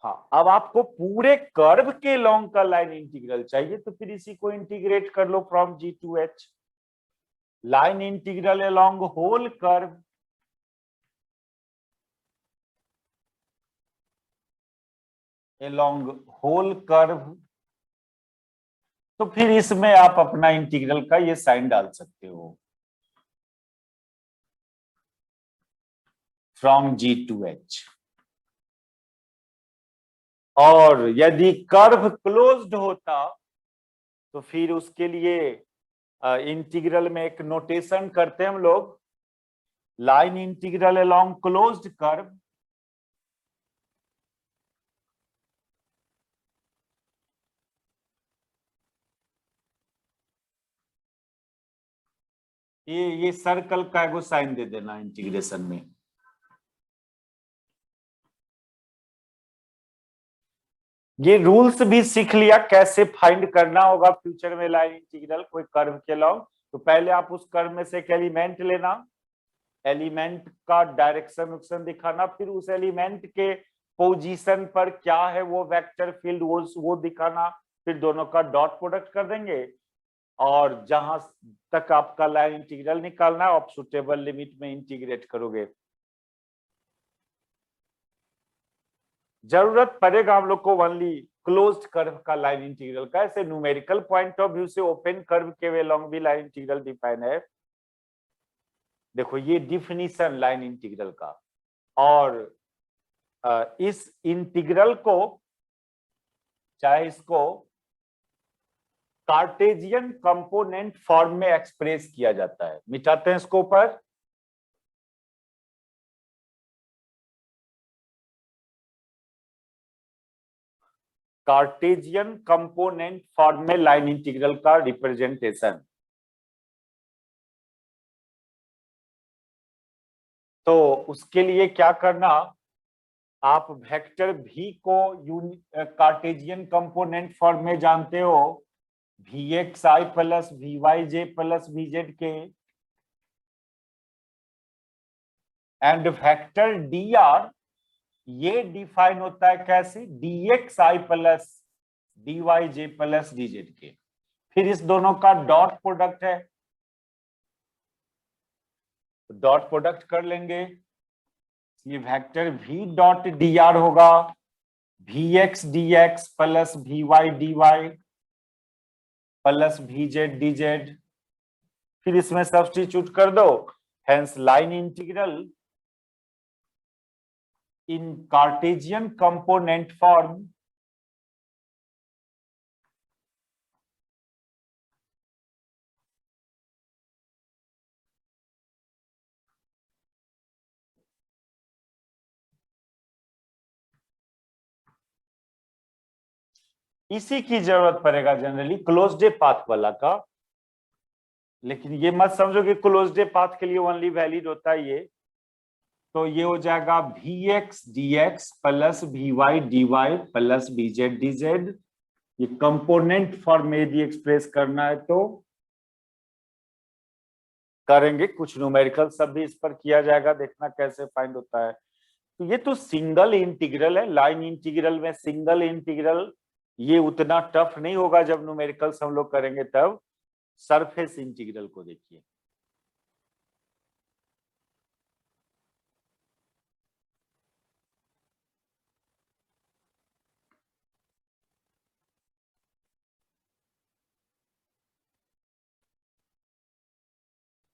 हाँ, अब आपको पूरे कर्व के लॉन्ग का लाइन इंटीग्रल चाहिए तो फिर इसी को इंटीग्रेट कर लो from G to H। Line integral along whole curve तो फिर इसमें आप अपना इंटीग्रल का ये साइन डाल सकते हो फ्रॉम G टू H। और यदि कर्व क्लोज्ड होता तो फिर उसके लिए इंटीग्रल में एक नोटेशन करते हैं हम लोग, line integral along closed curve ये सर्कल का एगो साइन दे देना इंटीग्रेशन में। ये रूल्स भी सीख लिया कैसे फाइंड करना होगा फ्यूचर में लाइन इंटीग्रल कोई कर्व के लॉन्ग। तो पहले आप उस कर्व में से एक एलिमेंट लेना, एलिमेंट का डायरेक्शन उक्शन दिखाना, फिर उस एलिमेंट के पोजीशन पर क्या है वो वेक्टर फील्ड वो दिखाना, फिर दोनों का डॉट प्रोडक्ट कर देंगे और जहां तक आपका लाइन इंटीग्रल निकालना है आप सुटेबल लिमिट में इंटीग्रेट करोगे। जरूरत पड़ेगा हम लोग को ओनली क्लोज्ड कर्व का लाइन इंटीग्रल का। ऐसे न्यूमेरिकल पॉइंट ऑफ व्यू से ओपन कर्व के वे लॉन्ग भी लाइन इंटीग्रल डिफाइन है। देखो ये डिफिनीशन लाइन इंटीग्रल का, और इस इंटीग्रल को चाहे इसको कार्टेजियन कंपोनेंट फॉर्म में एक्सप्रेस किया जाता है। मिटाते हैं इसको ऊपर। कार्टेजियन कंपोनेंट फॉर्म में लाइन इंटीग्रल का रिप्रेजेंटेशन। तो उसके लिए क्या करना, आप वेक्टर v को कार्टेजियन कंपोनेंट फॉर्म में जानते हो, vxi plus vyj plus vz के, एंड वेक्टर dr ये डिफाइन होता है कैसे, dxi plus dyj plus dz के। फिर इस दोनों का डॉट प्रोडक्ट है, डॉट प्रोडक्ट कर लेंगे। ये वेक्टर v डॉट dr होगा vx dx plus vy dy plus vz dz। फिर इसमें सब्स्टिट्यूट कर दो, हेंस लाइन इंटीग्रल इन कार्टेजियन कंपोनेंट फॉर्म इसी की जरूरत पड़ेगा जनरली क्लोज्ड पाथ वाला का। लेकिन ये मत समझो कि क्लोज्ड पाथ के लिए ओनली वैलिड होता है ये। तो ये हो जाएगा vx dx plus vy dy plus vz dz। ये कंपोनेंट फॉर्म में यदि एक्सप्रेस करना है तो करेंगे। कुछ न्यूमेरिकल सब भी इस पर किया जाएगा, देखना कैसे फाइंड होता है। तो ये तो सिंगल इंटीग्रल है, लाइन इंटीग्रल में सिंगल इंटीग्रल ये उतना टफ नहीं होगा जब न्यूमेरिकल्स हम लोग करेंगे तब। सरफेस इंटीग्रल को देखिए,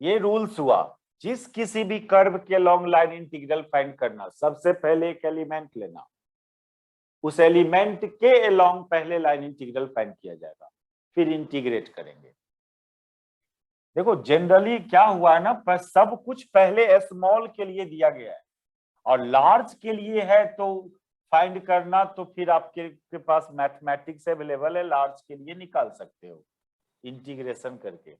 ये रूल्स हुआ। जिस किसी भी कर्व के लॉन्ग लाइन इंटीग्रल फाइंड करना, सबसे पहले एक एलिमेंट लेना, उस एलिमेंट के अलोंग पहले लाइन इंटीग्रल फाइंड किया जाएगा, फिर इंटीग्रेट करेंगे। देखो जनरली क्या हुआ है ना, पर सब कुछ पहले स्मॉल के लिए दिया गया है और लार्ज के लिए है तो फाइंड करना, तो फिर आपके पास मैथमेटिक्स अवेलेबल है, लार्ज के लिए निकाल सकते हो इंटीग्रेशन करके।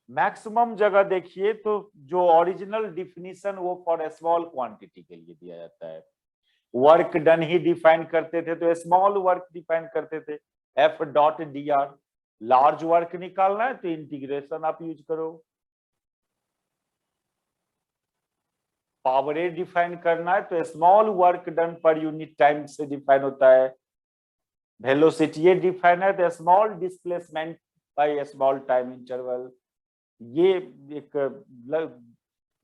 मैक्सिमम जगह देखिए तो जो ओरिजिनल डिफिनीशन वो फॉर स्मॉल क्वांटिटी के लिए दिया जाता है। वर्क डन ही डिफाइन करते थे तो स्मॉल वर्क डिफाइन करते थे, F dot D R. Large work निकालना है तो इंटीग्रेशन आप यूज करो। पावर ए डिफाइन करना है तो small work done per unit time से डिफाइन होता है। वेलोसिटी ए डिफाइन है तो small displacement by small time interval.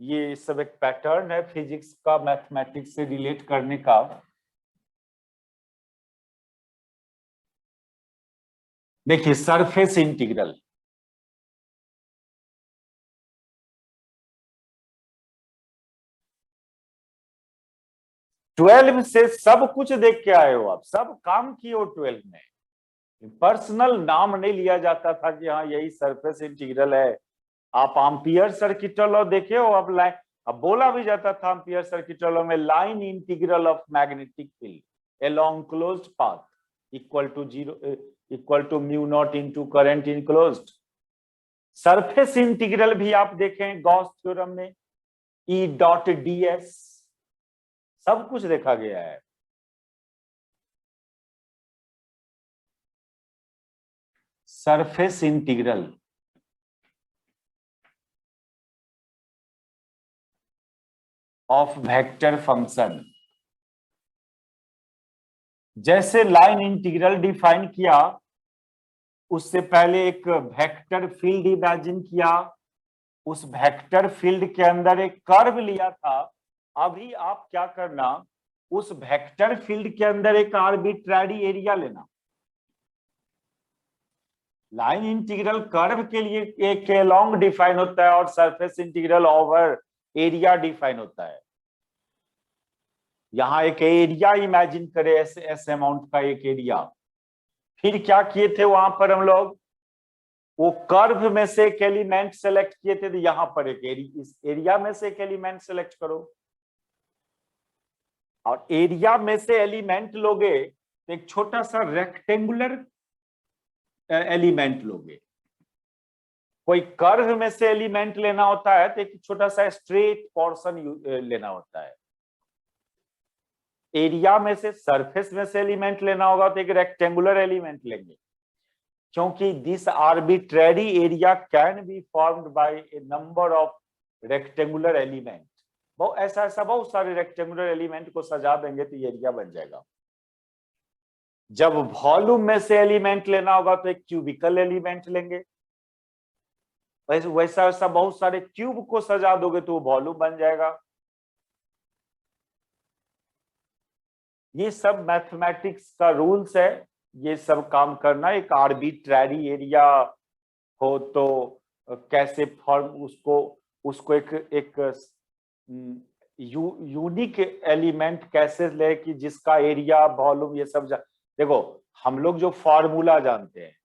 ये सब एक पैटर्न है फिजिक्स का मैथमेटिक्स से रिलेट करने का। देखिए सरफेस इंटीग्रल, ट्वेल्व से सब कुछ देख के आए हो आप, सब काम किए हो 12 में। पर्सनल नाम नहीं लिया जाता था कि हाँ यही सरफेस इंटीग्रल है। आप एम्पियर सर्किट लॉ देखे हो, अब बोला भी जाता था एम्पियर सर्किट लॉ में line integral of magnetic field along closed path equal to mu naught into current enclosed. Surface integral भी आप देखें गॉस थ्योरम में, ई डॉट ds सब कुछ देखा गया है। Surface integral of vector function, जैसे लाइन इंटीग्रल डिफाइन किया उससे पहले एक वेक्टर फील्ड इमेजिन किया, उस वेक्टर फील्ड के अंदर एक कर्व लिया था। अभी आप क्या करना, उस वेक्टर फील्ड के अंदर एक आर्बिट्ररी एरिया लेना। लाइन इंटीग्रल कर्व के लिए एक लॉन्ग डिफाइन होता है और surface integral over area define होता है। यहां एक एरिया इमेजिन करे, एस अमाउंट का एक एरिया। फिर क्या किए थे वहां पर हम लोग, वो कर्व में से एक एलिमेंट सेलेक्ट किए थे, तो यहां पर इस एरिया में से एक एलिमेंट सेलेक्ट करो, और एरिया में से एलिमेंट लोगे तो एक छोटा सा रेक्टेंगुलर एलिमेंट लोगे। कोई कर्व में से एलिमेंट लेना होता है तो एक छोटा सा स्ट्रेट पोर्शन लेना होता है। एरिया में से, सरफेस में से एलिमेंट लेना होगा तो एक रेक्टेंगुलर एलिमेंट लेंगे, क्योंकि this arbitrary area can be formed by A number of rectangular element. ऐसा बहुत सारे रेक्टेंगुलर एलिमेंट को सजा देंगे तो ये एरिया बन जाएगा। जब वॉल्यूम में से एलिमेंट लेना होगा तो एक क्यूबिकल एलिमेंट लेंगे। वैसा बहुत सारे क्यूब को सजा दोगे तो वो वॉल्यूम बन जाएगा। ये सब मैथमेटिक्स का रूल्स है, ये सब काम करना। एक आर्बिट्ररी एरिया हो तो कैसे फॉर्म उसको एक यूनिक एलिमेंट कैसे ले कि जिसका एरिया वॉल्यूम ये सब देखो, हम लोग जो फॉर्मूला जानते हैं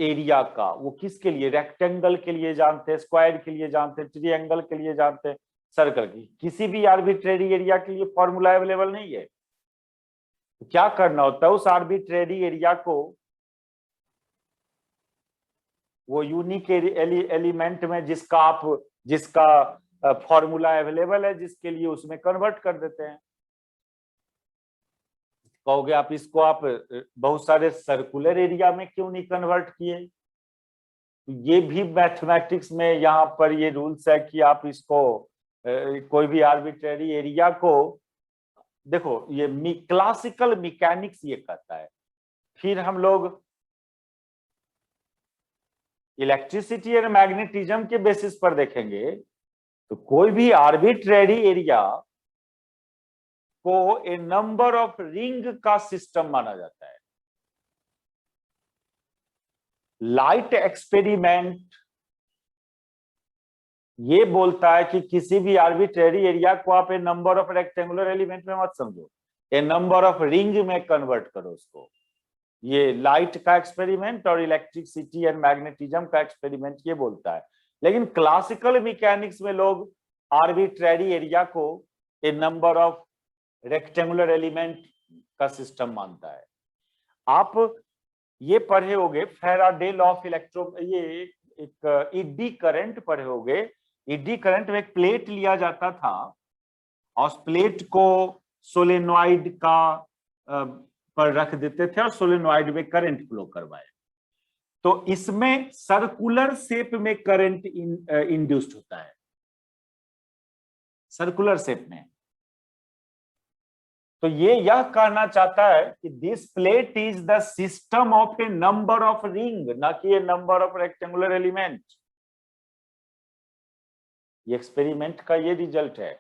एरिया का, वो किसके लिए, रेक्टेंगल के लिए जानते हैं, स्क्वायर के लिए जानते हैं, ट्रायंगल के लिए जानते हैं, सर्कल की। किसी भी आर्बिट्ररी एरिया के लिए फॉर्मूला अवेलेबल नहीं है। तो क्या करना होता है, उस आर्बिट्ररी एरिया को वो यूनिक एलिमेंट में जिसका फॉर्मूला अवेलेबल है, जिसके लिए उसमें कन्वर्ट कर देते हैं। कहोगे आप इसको आप बहुत सारे सर्कुलर एरिया में क्यों नहीं कन्वर्ट किए? ये भी मैथमेटिक्स में यहाँ पर ये रूल्स है कि आप इसको कोई भी आर्बिट्ररी एरिया को, देखो ये क्लासिकल मैकेनिक्स ये कहता है। फिर हम लोग इलेक्ट्रिसिटी एंड मैग्नेटिज्म के बेसिस पर देखेंगे तो कोई भी आर्बिट्ररी एरिया को ए नंबर ऑफ रिंग का सिस्टम माना जाता है। लाइट एक्सपेरिमेंट ये बोलता है कि किसी भी आर्बिट्ररी एरिया को आप ए नंबर ऑफ रेक्टेंगुलर एलिमेंट में मत समझो, ए नंबर ऑफ रिंग में कन्वर्ट करो उसको। ये लाइट का एक्सपेरिमेंट और इलेक्ट्रिसिटी एंड मैग्नेटिज्म का एक्सपेरिमेंट ये बोलता है। लेकिन क्लासिकल मैकेनिक्स में लोग आर्बिट्ररी एरिया को ए नंबर ऑफ रेक्टेंगुलर एलिमेंट का सिस्टम मानता है। आप ये पढ़े होगे फैराडे लॉ ऑफ इलेक्ट्रो, ये एक ईडी करंट पढ़े होगे। ईडी करंट में एक प्लेट लिया जाता था और उस प्लेट को सोलेनॉइड का पर रख देते थे और सोलेनॉइड में करंट फ्लो करवाए, तो इसमें सर्कुलर शेप में करंट इंड्यूस्ड होता है, सर्कुलर शेप में। तो यह कहना चाहता है कि this plate is the system of A number of ring, ना कि ए नंबर ऑफ रेक्टेंगुलर एलिमेंट। ये एक्सपेरिमेंट का ये रिजल्ट है।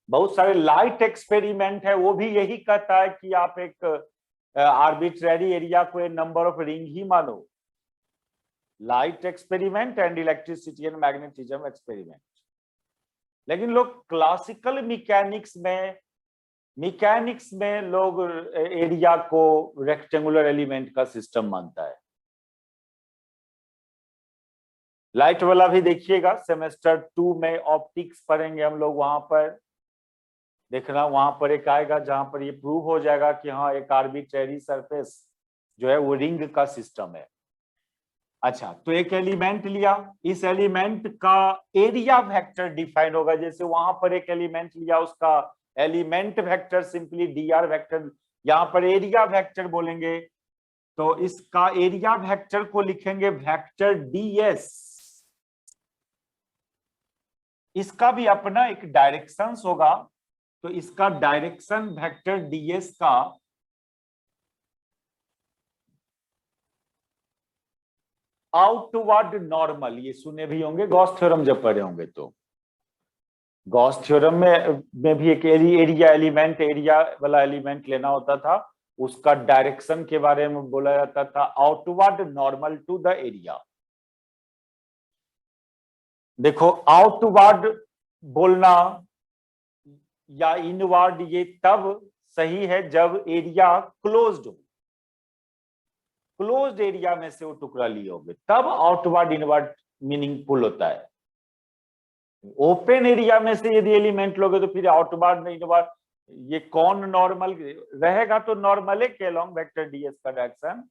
बहुत सारे लाइट एक्सपेरिमेंट है, वो भी यही कहता है कि आप एक आर्बिट्ररी एरिया को ए नंबर ऑफ रिंग ही मानो। Light experiment and electricity and magnetism experiment. लेकिन लोग क्लासिकल मैकेनिक्स में लोग एरिया को रेक्टेंगुलर एलिमेंट का सिस्टम मानता है। लाइट वाला भी देखिएगा, सेमेस्टर 2 में ऑप्टिक्स पढ़ेंगे हम लोग, वहां पर देखना, वहां पर एक आएगा जहां पर ये प्रूव हो जाएगा कि हाँ एक आर्बिट्ररी सरफेस जो है वो रिंग का सिस्टम है। अच्छा, तो एक एलिमेंट लिया, इस एलिमेंट का एरिया वेक्टर डिफाइन होगा। जैसे वहां पर एक एलिमेंट लिया, उसका element vector simply dr vector, यहाँ पर एरिया वेक्टर बोलेंगे, तो इसका एरिया वेक्टर को लिखेंगे वेक्टर ds। इसका भी अपना एक डायरेक्शंस होगा, तो इसका डायरेक्शन वेक्टर ds का आउटवर्ड नॉर्मल, ये सुने भी होंगे गॉस थ्योरम जब पढ़े होंगे तो। गॉस थ्योरम में भी एक एरिया एलिमेंट, एरिया वाला एलिमेंट लेना होता था, उसका डायरेक्शन के बारे में बोला जाता था outward normal to the area. देखो, आउटवर्ड बोलना या इनवर्ड ये तब सही है जब एरिया क्लोज्ड हो। क्लोज्ड एरिया में से वो टुकड़ा लिए होंगे तब आउटवर्ड इनवर्ड मीनिंगफुल होता है। ओपन एरिया में से यदि एलिमेंट लोगे तो फिर आउटवर्ड इनवर्ड, ये कौन नॉर्मल रहेगा, तो नॉर्मल के अलोंग वेक्टर ds का डायरेक्शन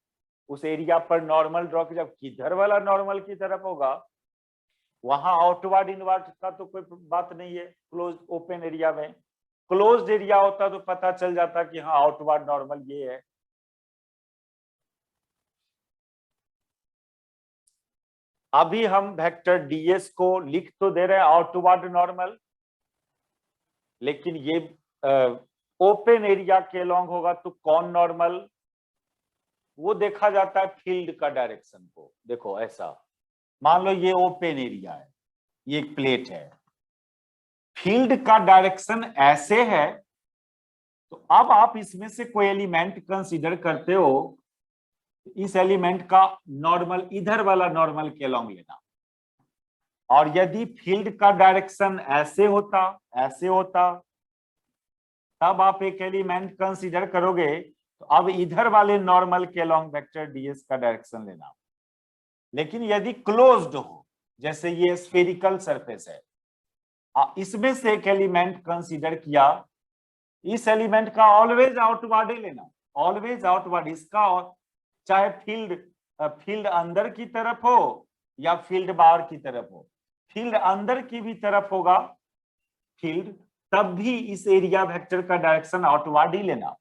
उस एरिया पर नॉर्मल ड्रॉ किया, जब किधर वाला नॉर्मल की तरफ होगा वहां आउटवर्ड इनवर्ड का तो कोई बात नहीं है। क्लोज ओपन एरिया में, क्लोज्ड एरिया होता तो पता चल जाता कि हाँ आउटवर्ड नॉर्मल ये है। अभी हम वेक्टर ds को लिख तो दे रहे हैं आउटवर्ड नॉर्मल, लेकिन ये ओपन एरिया के अलोंग होगा तो कौन नॉर्मल, वो देखा जाता है फील्ड का डायरेक्शन को। देखो ऐसा मान लो ये ओपन एरिया है, ये एक प्लेट है, फील्ड का डायरेक्शन ऐसे है, तो अब आप इसमें से कोई एलिमेंट कंसीडर करते हो, इस एलिमेंट का नॉर्मल इधर वाला नॉर्मल के अलोंग लेना। और यदि फील्ड का डायरेक्शन ऐसे होता तब आप एक एलिमेंट कंसीडर करोगे, तो अब इधर वाले नॉर्मल के अलोंग वेक्टर ds का डायरेक्शन लेना। लेकिन यदि क्लोज्ड हो, जैसे ये स्फेरिकल सरफेस है, इसमें से एक एलिमेंट कंसीडर किया, इस एलिमेंट का ऑलवेज आउटवर्ड ही लेना, ऑलवेज आउटवर्ड। इसका चाहे फील्ड अंदर की तरफ हो या फील्ड बाहर की तरफ हो, फील्ड अंदर की भी तरफ होगा फील्ड, तब भी इस एरिया वेक्टर का डायरेक्शन आउटवर्ड ही लेना,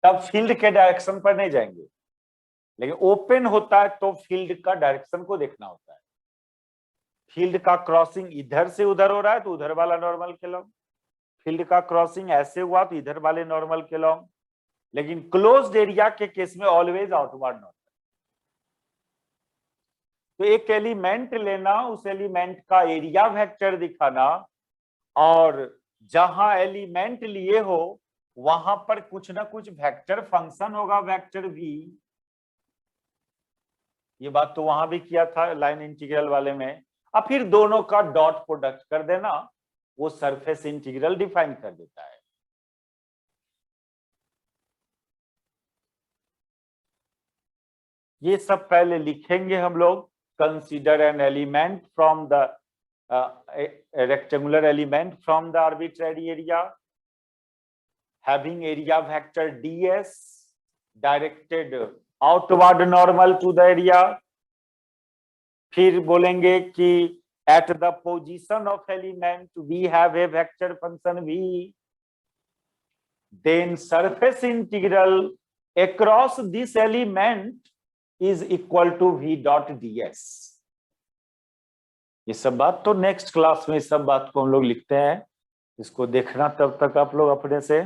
तब फील्ड के डायरेक्शन पर नहीं जाएंगे। लेकिन ओपन होता है तो फील्ड का डायरेक्शन को देखना होता है। फील्ड का क्रॉसिंग इधर से उधर हो रहा है तो उधर वाला नॉर्मल के लॉन्ग, फील्ड का क्रॉसिंग ऐसे हुआ तो इधर वाले नॉर्मल के लॉन्ग। लेकिन क्लोज्ड एरिया के केस में ऑलवेज आउटवर्ड नॉर्मल। तो एक एलिमेंट लेना, उस एलिमेंट का एरिया वेक्टर दिखाना, और जहां एलिमेंट लिए हो वहां पर कुछ ना कुछ वेक्टर फंक्शन होगा, वेक्टर v। ये बात तो वहां भी किया था लाइन इंटीग्रल वाले में। अब फिर दोनों का डॉट प्रोडक्ट कर देना, वो सरफेस इंटीग्रल डिफाइन कर देता है। ये सब पहले लिखेंगे हम लोग। Consider an element from the rectangular element from the arbitrary area having area vector ds directed outward normal to the area। फिर बोलेंगे कि at the position of element we have a vector function v, then surface integral across this element is equal to v dot ds। ये सब बात तो next class में इस सब बात को हम लोग लिखते हैं, इसको देखना तब तक आप लोग अपने से।